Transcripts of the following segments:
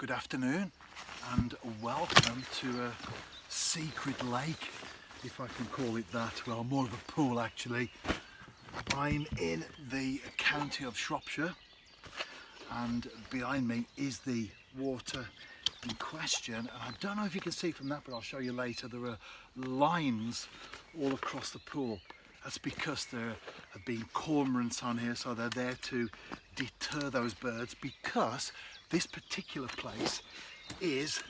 Good afternoon and welcome to a secret lake, if I can call it that. Well, more of a pool actually. I'm in the county of Shropshire and behind me is the water in question, and I don't know if you can see from that, but I'll show you later. There are lines all across the pool. That's because there have been cormorants on here, so they're there to deter those birds, because this particular place is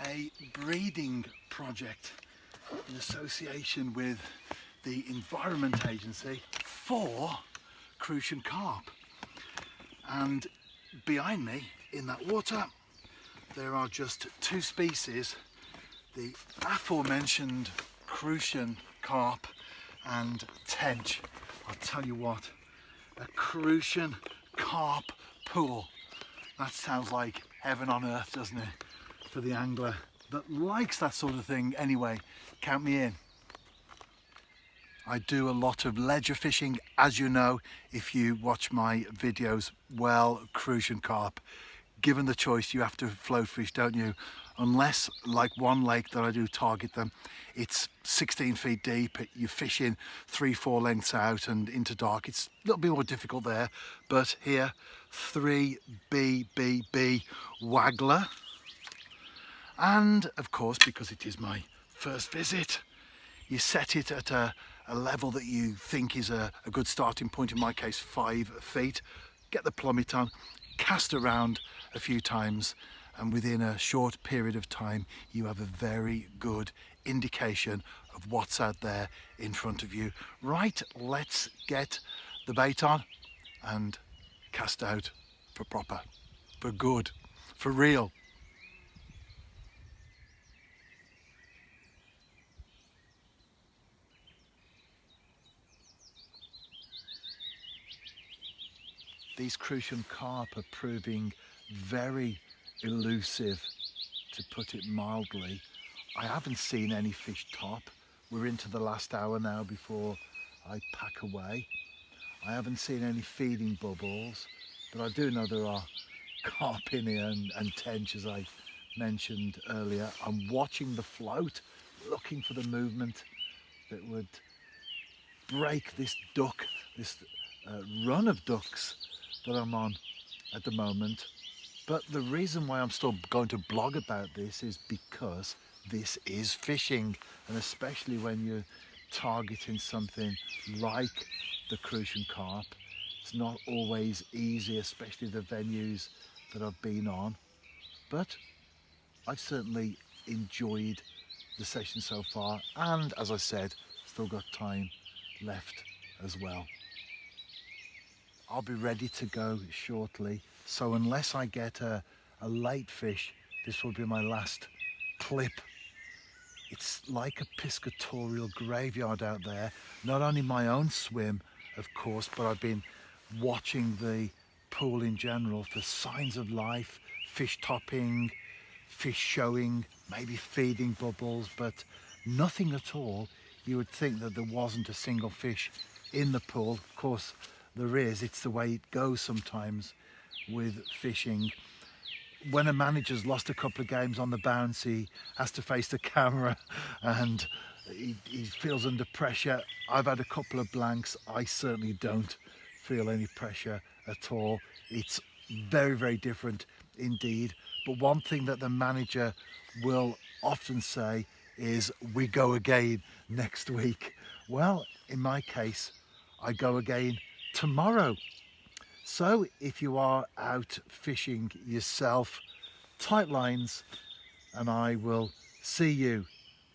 a breeding project in association with the Environment Agency for crucian carp. And behind me in that water there are just two species, the aforementioned crucian carp and tench. I'll tell you what, a crucian carp pool, that sounds like heaven on earth, doesn't it, for the angler that likes that sort of thing. Anyway, count me in. I do a lot of ledger fishing, as you know if you watch my videos. Well, crucian carp, given the choice, you have to float fish, don't you? Unless, like one lake that I do target them, it's 16 feet deep, you're fishing 3-4 lengths out and into dark. It's a little bit more difficult there, but here 3BBB waggler. And of course, because it is my first visit, you set it at a level that you think is a good starting point, in my case 5 feet. Get the plummet on, cast around a few times, and within a short period of time you have a very good indication of what's out there in front of you. Right, let's get the bait on and cast out for proper, for good, for real. These crucian carp are proving very elusive, to put it mildly. I haven't seen any fish top. We're into the last hour now before I pack away. I haven't seen any feeding bubbles, but I do know there are carp in here and tench, as I mentioned earlier. I'm watching the float, looking for the movement that would break this duck, this run of ducks that I'm on at the moment. But the reason why I'm still going to blog about this is because this is fishing, and especially when you're targeting something like the crucian carp, it's not always easy, especially the venues that I've been on. But I've certainly enjoyed the session so far, and as I said, still got time left as well. I'll be ready to go shortly, so unless I get a late fish, this will be my last clip. It's like a piscatorial graveyard out there. Not only my own swim, of course, but I've been watching the pool in general for signs of life, fish topping, fish showing, maybe feeding bubbles, but nothing at all. You would think that there wasn't a single fish in the pool. Of course, there is. It's the way it goes sometimes with fishing. When a manager's lost a couple of games on the bounce, he has to face the camera and he feels under pressure. I've had a couple of blanks. I certainly don't feel any pressure at all. It's very, very different indeed. But one thing that the manager will often say is, "We go again next week." Well, in my case, I go again tomorrow. So if you are out fishing yourself, tight lines, and I will see you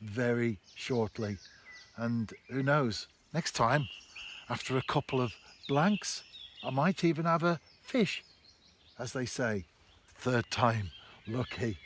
very shortly. And who knows, next time, after a couple of blanks, I might even have a fish, as they say. Third time lucky.